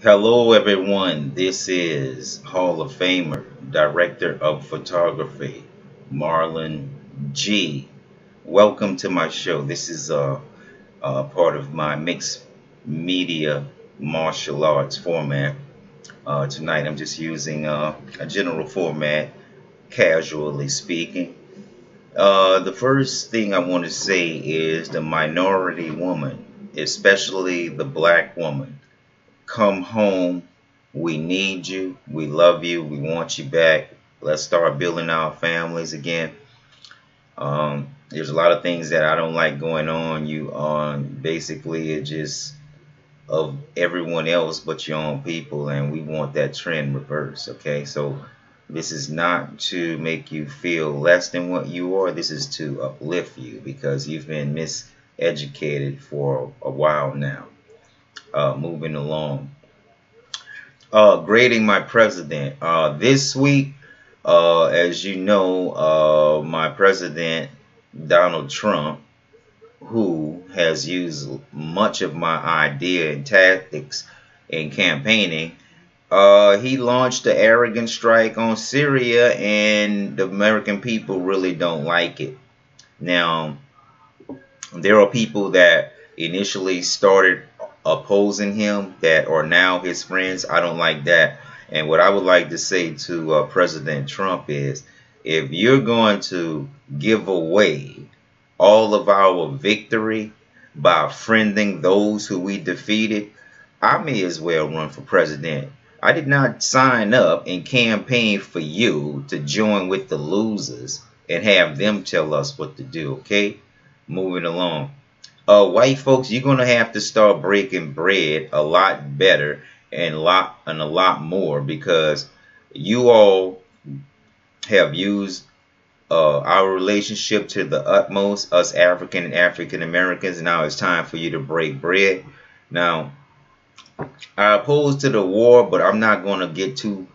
Hello, everyone. This is Hall of Famer, Director of Photography, Marlon G. Welcome to my show. This is part of my mixed media martial arts format. Tonight, I'm just using a general format, casually speaking. The first thing I want to say is the minority woman, especially the black woman. Come home. We need you. We love you. We want you back. Let's start building our families again. There's a lot of things that I don't like going on. Basically it's just of everyone else but your own people, and we want that trend reversed. Okay, so this is not to make you feel less than what you are. This is to uplift you because you've been miseducated for a while now. Moving along. Grading my president. This week, as you know, my president, Donald Trump, who has used much of my idea and tactics in campaigning, he launched the arrogant strike on Syria, and the American people really don't like it. Now, there are people that initially started opposing him that are now his friends. I don't like that. And what I would like to say to President Trump is, if you're going to give away all of our victory by friending those who we defeated, I may as well run for president. I did not sign up and campaign for you to join with the losers and have them tell us what to do, okay? Moving along. White folks, you're gonna have to start breaking bread a lot better and a lot more, because you all have used our relationship to the utmost, us African and African Americans. Now it's time for you to break bread. Now, I oppose to the war, but I'm not gonna get too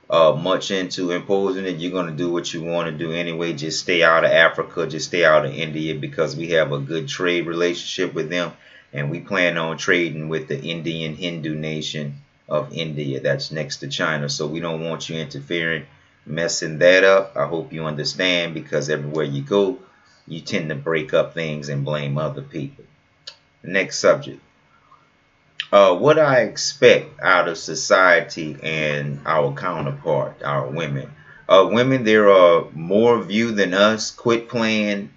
much into imposing it. You're going to do what you want to do anyway. Just stay out of Africa. Just stay out of India, because we have a good trade relationship with them. And we plan on trading with the Indian Hindu nation of India. That's next to China. So we don't want you interfering, messing that up. I hope you understand, because everywhere you go, you tend to break up things and blame other people. Next subject. What I expect out of society and our counterpart, our women. Women, there are more of you than us. Quit playing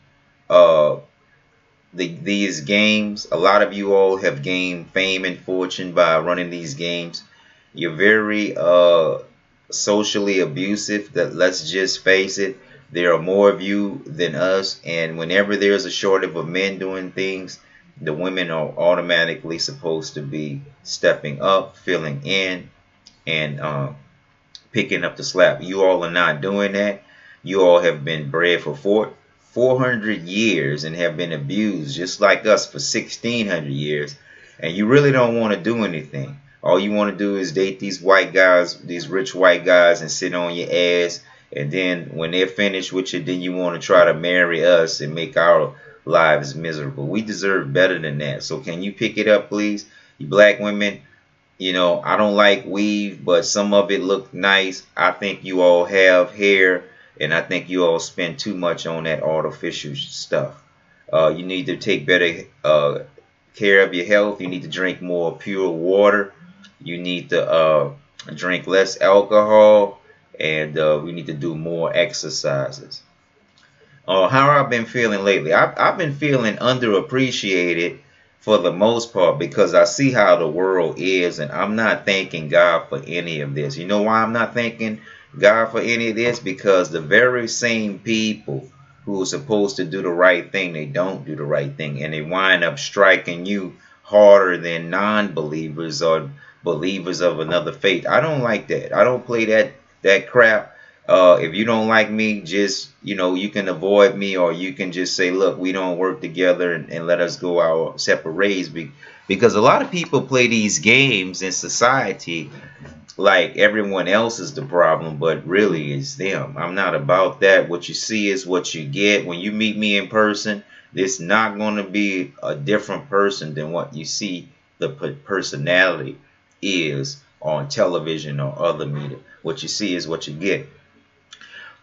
these games. A lot of you all have gained fame and fortune by running these games. You're very socially abusive. Let's just face it. There are more of you than us, and whenever there's a shortage of men doing things, the women are automatically supposed to be stepping up, filling in, and picking up the slack. You all are not doing that. You all have been bred for 400 years and have been abused just like us for 1600 years, and you really don't want to do anything. All you want to do is date these white guys, these rich white guys, and sit on your ass, and then when they're finished with you, then you want to try to marry us and make our lives miserable. We deserve better than that. So can you pick it up, please? You black women, you know, I don't like weave, but some of it look nice. I think you all have hair, and I think you all spend too much on that artificial stuff. You need to take better care of your health. You need to drink more pure water. You need to drink less alcohol, and we need to do more exercises. How I've been feeling lately. I've been feeling underappreciated for the most part, because I see how the world is, and I'm not thanking God for any of this. You know why I'm not thanking God for any of this? Because the very same people who are supposed to do the right thing, they don't do the right thing, and they wind up striking you harder than non-believers or believers of another faith. I don't like that. I don't play that crap. If you don't like me, just, you know, you can avoid me, or you can just say, look, we don't work together, and let us go our separate ways. Because a lot of people play these games in society like everyone else is the problem, but really it's them. I'm not about that. What you see is what you get. When you meet me in person, it's not going to be a different person than what you see the personality is on television or other media. What you see is what you get.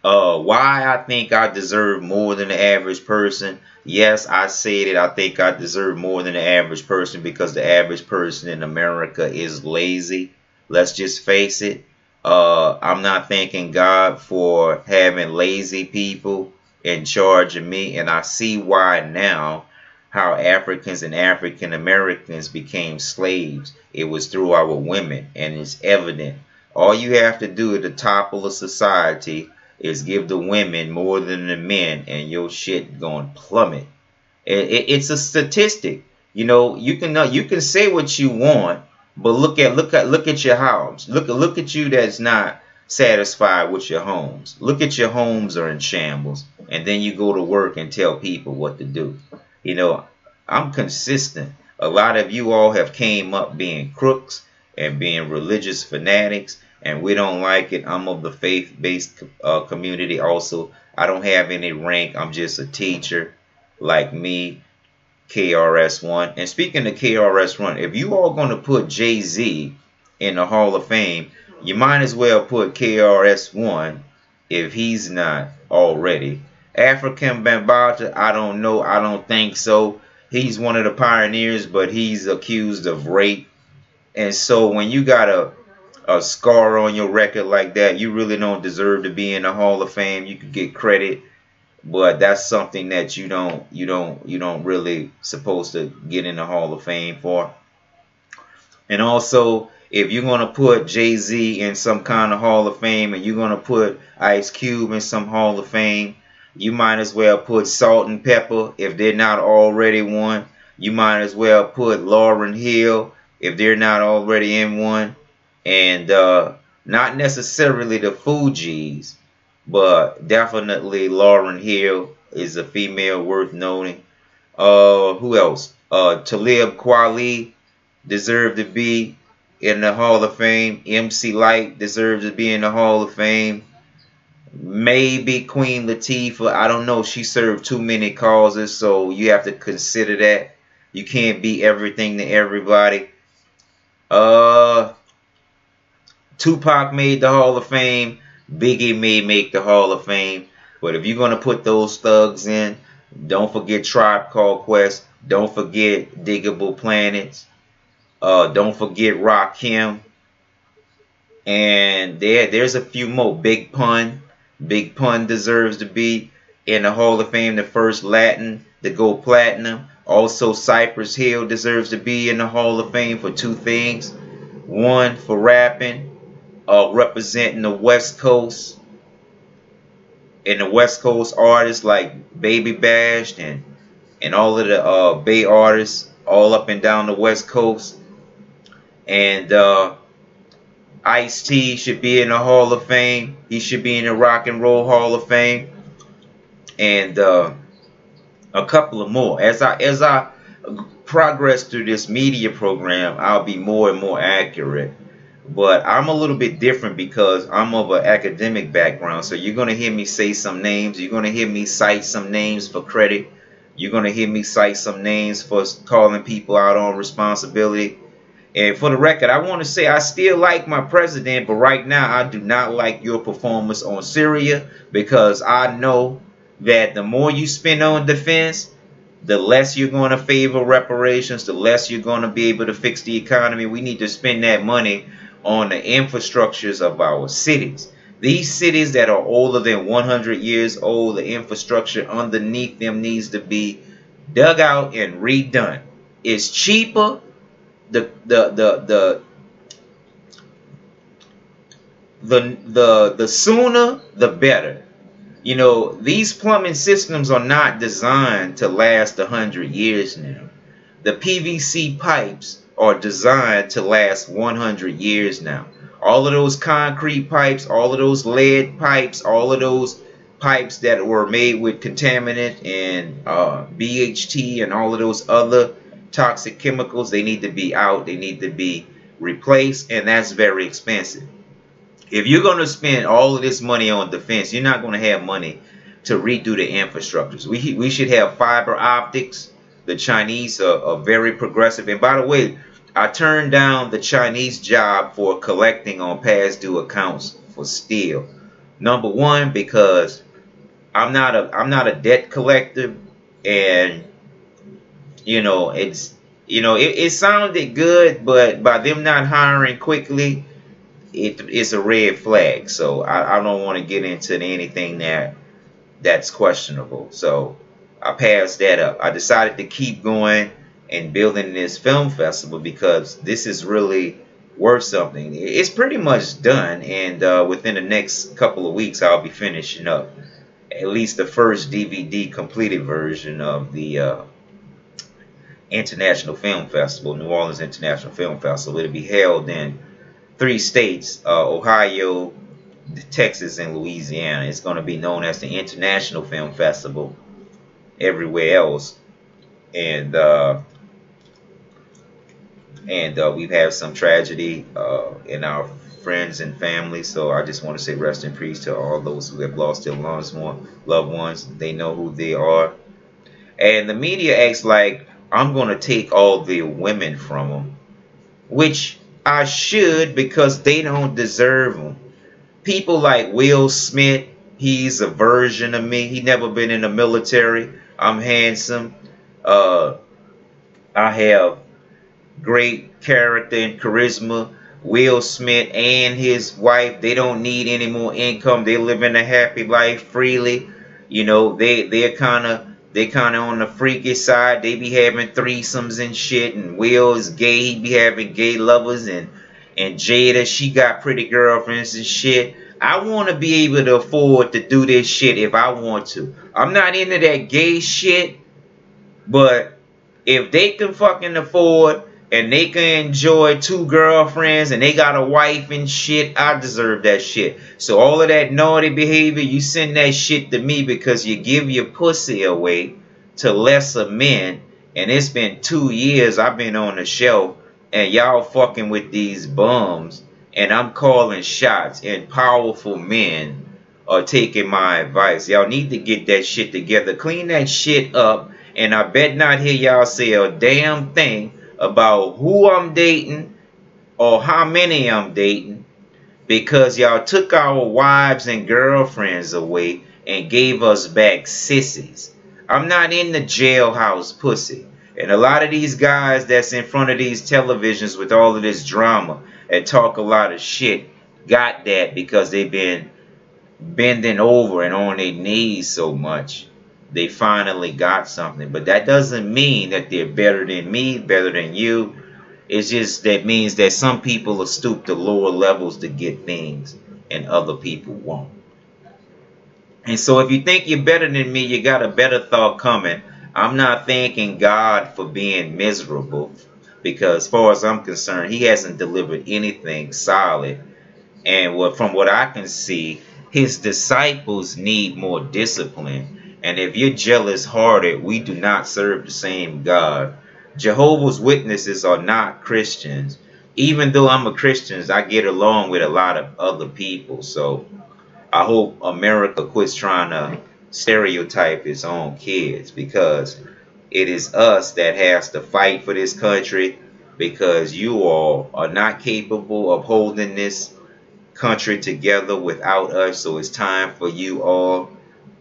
Why I think I deserve more than the average person? Yes, I said it. I think I deserve more than the average person because the average person in America is lazy. Let's just face it. I'm not thanking God for having lazy people in charge of me, and I see why now. How Africans and African Americans became slaves. It was through our women, and it's evident. All you have to do to topple a society is give the women more than the men, and your shit going plummet. It's a statistic. You know, you can say what you want, but look at your homes. Look at you that's not satisfied with your homes. Look at your homes are in shambles, and then you go to work and tell people what to do. You know, I'm consistent. A lot of you all have came up being crooks and being religious fanatics, and we don't like it. I'm of the faith-based community also. I don't have any rank. I'm just a teacher like me, KRS-One. And speaking of KRS-One, if you all going to put Jay-Z in the Hall of Fame, you might as well put KRS-One if he's not already. African Bambaataa, I don't know. I don't think so. He's one of the pioneers, but he's accused of rape. And so when you got a scar on your record like that, you really don't deserve to be in the Hall of Fame. You could get credit, but that's something that you don't really supposed to get in the Hall of Fame for. And also, if you're gonna put Jay-Z in some kind of Hall of Fame, and you're gonna put Ice Cube in some Hall of Fame, you might as well put Salt and Pepper if they're not already one. You might as well put Lauryn Hill if they're not already in one. And not necessarily the Fugees, but definitely Lauryn Hill is a female worth noting. Who else? Talib Kweli deserved to be in the Hall of Fame. MC Lyte deserves to be in the Hall of Fame. Maybe Queen Latifah. I don't know. She served too many causes, so you have to consider that. You can't be everything to everybody. Tupac made the Hall of Fame. Biggie may make the Hall of Fame. But if you're going to put those thugs in, don't forget Tribe Called Quest. Don't forget Diggable Planets. Don't forget Rakim. And there's a few more. Big Pun. Big Pun deserves to be in the Hall of Fame, the first Latin to go platinum. Also, Cypress Hill deserves to be in the Hall of Fame for two things. One, for rapping, representing the West Coast, and the West Coast artists like Baby Bash and all of the Bay artists all up and down the West Coast. And Ice-T should be in the Hall of Fame. He should be in the Rock and Roll Hall of Fame. And a couple of more. As I progress through this media program, I'll be more and more accurate. But I'm a little bit different because I'm of an academic background. So you're going to hear me say some names. You're going to hear me cite some names for credit. You're going to hear me cite some names for calling people out on responsibility. And for the record, I want to say I still like my president, but right now I do not like your performance on Syria, because I know that the more you spend on defense, the less you're going to favor reparations, the less you're going to be able to fix the economy. We need to spend that money on the infrastructures of our cities. These cities that are older than 100 years old, the infrastructure underneath them needs to be dug out and redone. It's cheaper. The sooner the better. You know, these plumbing systems are not designed to last 100 years now. The PVC pipes are designed to last 100 years now. All of those concrete pipes, all of those lead pipes, all of those pipes that were made with contaminant and BHT and all of those other toxic chemicals, they need to be out. They need to be replaced, and that's very expensive. If you're going to spend all of this money on defense, you're not going to have money to redo the infrastructures. We should have fiber optics. The Chinese are very progressive. And by the way, I turned down the Chinese job for collecting on past due accounts for steal. Number one, because I'm not a debt collector, and it's it sounded good, but by them not hiring quickly, it's a red flag. So I don't want to get into anything that's questionable. So I passed that up. I decided to keep going and building this film festival because this is really worth something. It's pretty much done, and within the next couple of weeks, I'll be finishing up at least the first DVD completed version of the International Film Festival, New Orleans International Film Festival. It'll be held in 3 states, Ohio, Texas, and Louisiana. It's going to be known as the International Film Festival everywhere else. And we've had some tragedy in our friends and family, so I just want to say rest in peace to all those who have lost their loved ones. They know who they are. And the media acts like I'm going to take all the women from them, which I should, because they don't deserve them. People like Will Smith, he's a version of me. He never been in the military. I'm handsome. I have great character and charisma. Will Smith and his wife, they don't need any more income. They live in a happy life freely. They're kind of on the freaky side. They be having threesomes and shit. And Will is gay. He be having gay lovers. And Jada, she got pretty girlfriends and shit. I want to be able to afford to do this shit if I want to. I'm not into that gay shit. But if they can fucking afford and they can enjoy 2 girlfriends and they got a wife and shit, I deserve that shit. So all of that naughty behavior, you send that shit to me because you give your pussy away to lesser men. And it's been 2 years I've been on the shelf and y'all fucking with these bums. And I'm calling shots, and powerful men are taking my advice. Y'all need to get that shit together. Clean that shit up. And I bet not hear y'all say a damn thing about who I'm dating or how many I'm dating, because y'all took our wives and girlfriends away and gave us back sissies. I'm not in the jailhouse pussy. And a lot of these guys that's in front of these televisions with all of this drama and talk a lot of shit got that because they've been bending over and on their knees so much. They finally got something. But that doesn't mean that they're better than me, better than you. It's just that means that some people are stooped to lower levels to get things and other people won't. And so if you think you're better than me, you got a better thought coming. I'm not thanking God for being miserable, because as far as I'm concerned, he hasn't delivered anything solid. And from what I can see, his disciples need more discipline. And if you're jealous-hearted, we do not serve the same God. Jehovah's Witnesses are not Christians. Even though I'm a Christian, I get along with a lot of other people. So I hope America quits trying to stereotype its own kids, because it is us that has to fight for this country, because you all are not capable of holding this country together without us. So it's time for you all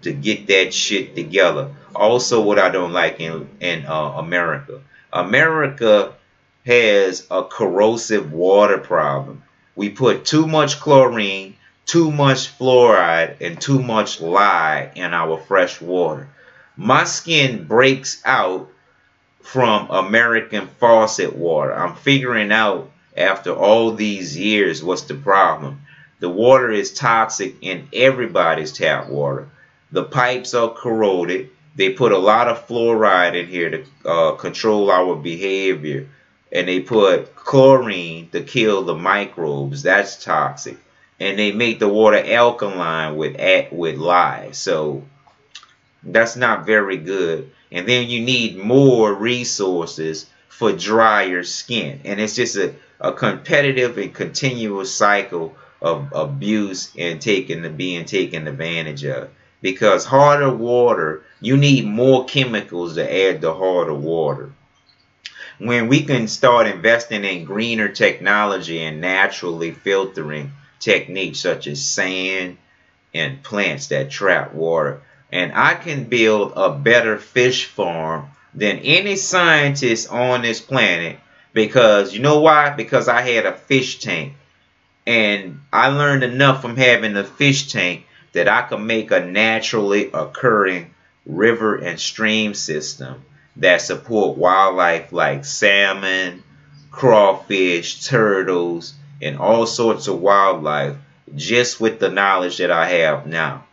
to get that shit together. Also, what I don't like in America has a corrosive water problem. We put too much chlorine, too much fluoride, and too much lye in our fresh water. My skin breaks out from American faucet water. I'm figuring out after all these years what's the problem. The water is toxic in everybody's tap water. The pipes are corroded. They put a lot of fluoride in here to control our behavior. And they put chlorine to kill the microbes. That's toxic. And they make the water alkaline with lye. So that's not very good. And then you need more resources for drier skin. And it's just a competitive and continuous cycle of abuse and being taken advantage of. Because harder water, you need more chemicals to add to harder water. when we can start investing in greener technology and naturally filtering techniques such as sand and plants that trap water. And I can build a better fish farm than any scientist on this planet, because you know why? Because I had a fish tank. And I learned enough from having a fish tank that I could make a naturally occurring river and stream system that support wildlife like salmon, crawfish, turtles, and all sorts of wildlife, just with the knowledge that I have now.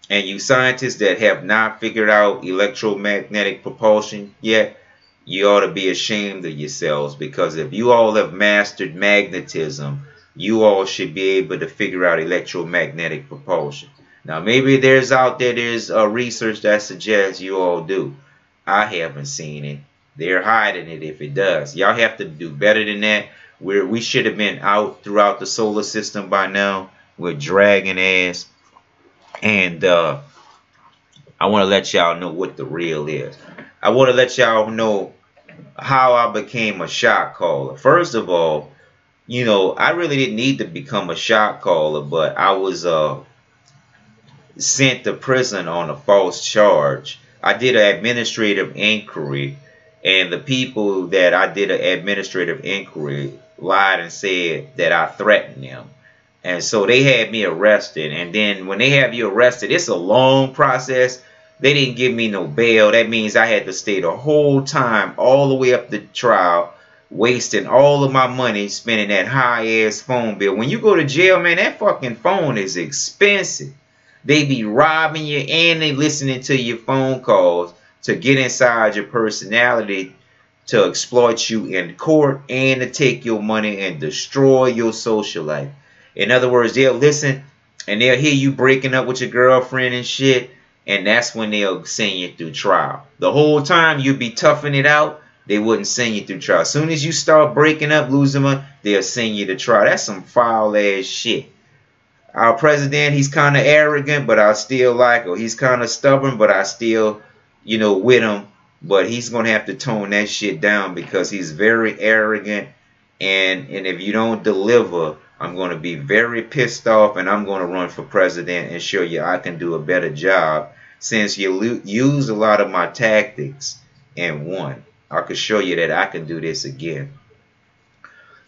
And you scientists that have not figured out electromagnetic propulsion yet, you ought to be ashamed of yourselves, because if you all have mastered magnetism, you all should be able to figure out electromagnetic propulsion. Now, maybe there's research that suggests you all do. I haven't seen it. They're hiding it if it does. Y'all have to do better than that. We should have been out throughout the solar system by now with dragging ass. And I want to let y'all know what the real is. I want to let y'all know how I became a shot caller. First of all, you know, I really didn't need to become a shot caller, but I was sent to prison on a false charge. I did an administrative inquiry, and the people that I did an administrative inquiry lied and said that I threatened them. And so they had me arrested. And then when they have you arrested, it's a long process. They didn't give me no bail. That means I had to stay the whole time, all the way up the trial, wasting all of my money spending that high-ass phone bill. When you go to jail, man, that fucking phone is expensive. They be robbing you, and they listening to your phone calls to get inside your personality, to exploit you in court, and to take your money and destroy your social life. In other words, they'll listen and they'll hear you breaking up with your girlfriend and shit, and that's when they'll send you through trial. The whole time you'd be toughing it out, they wouldn't send you through trial. As soon as you start breaking up, losing money, they'll send you to trial. That's some foul ass shit. Our president, he's kind of arrogant, but I still like him. He's kind of stubborn, but I still, you know, with him. But he's going to have to tone that shit down, because he's very arrogant. And if you don't deliver, I'm going to be very pissed off, and I'm going to run for president and show you I can do a better job, since you used a lot of my tactics and won. I could show you that I can do this again.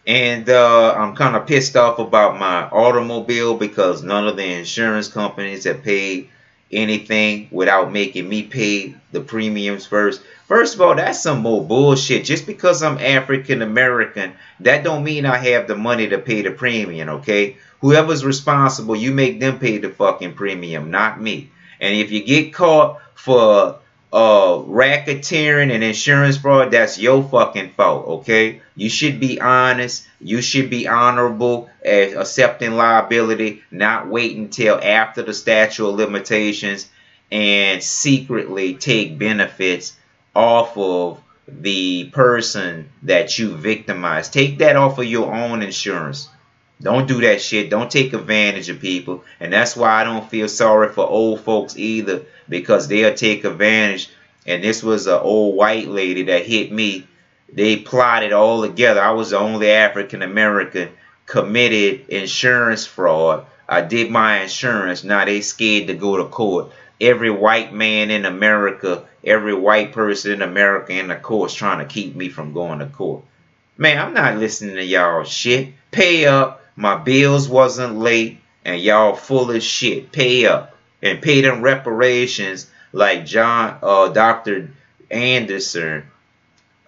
And I'm kind of pissed off about my automobile, because none of the insurance companies have paid anything without making me pay the premiums first. First of all, that's some more bullshit. Just because I'm African American, that don't mean I have the money to pay the premium, okay? Whoever's responsible, you make them pay the fucking premium, not me. And if you get caught for racketeering and insurance fraud, that's your fucking fault, okay? You should be honest. You should be honorable as accepting liability, not wait until after the statute of limitations and secretly take benefits off of the person that you victimized. Take that off of your own insurance. Don't do that shit. Don't take advantage of people. And that's why I don't feel sorry for old folks either, because they'll take advantage. And this was an old white lady that hit me. They plotted all together. I was the only African American, committed insurance fraud. I did my insurance. Now they scared to go to court. Every white man in America, every white person in America in the court's trying to keep me from going to court. Man, I'm not listening to y'all shit. Pay up. My bills wasn't late, and y'all full of shit. Pay up and pay them reparations like Dr. Anderson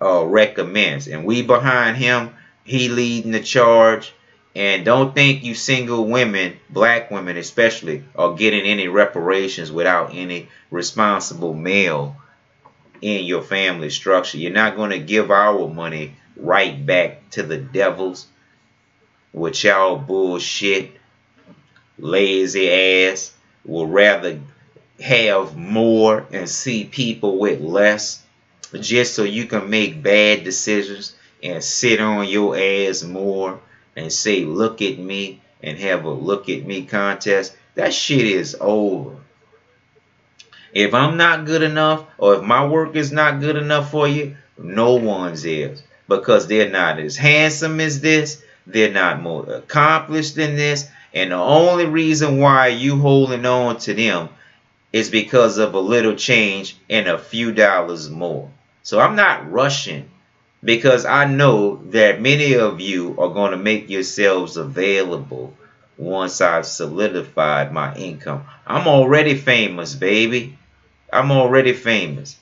recommends. And we behind him. He leading the charge. And don't think you single women, black women especially, are getting any reparations without any responsible male in your family structure. You're not going to give our money right back to the devils with y'all bullshit, lazy ass. Would rather have more and see people with less, just so you can make bad decisions and sit on your ass more and say, look at me, and have a look at me contest. That shit is over. If I'm not good enough, or if my work is not good enough for you, No one's is. Because they're not as handsome as this. They're not more accomplished than this. And the only reason why you holding on to them is because of a little change and a few dollars more. So I'm not rushing, because I know that many of you are going to make yourselves available once I've solidified my income. I'm already famous, baby. I'm already famous.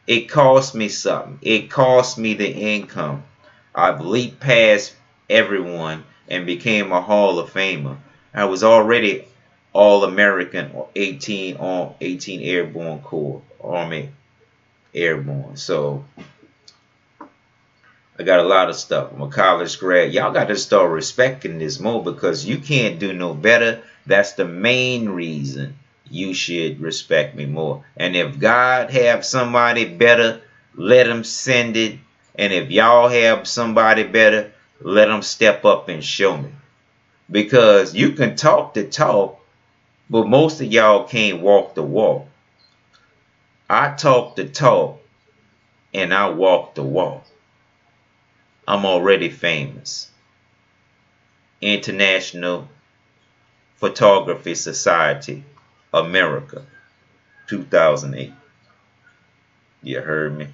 It cost me something. It cost me the income. I've leaped past everyone and became a Hall of Famer. I was already All American 18 Airborne Corps, Army Airborne. So I got a lot of stuff. I'm a college grad. Y'all got to start respecting this more, because you can't do no better. That's the main reason you should respect me more. And if God have somebody better, let him send it. And if y'all have somebody better, let them step up and show me. Because you can talk the talk, but most of y'all can't walk the walk. I talk the talk and I walk the walk. I'm already famous. International Photography Society, America, 2008. You heard me?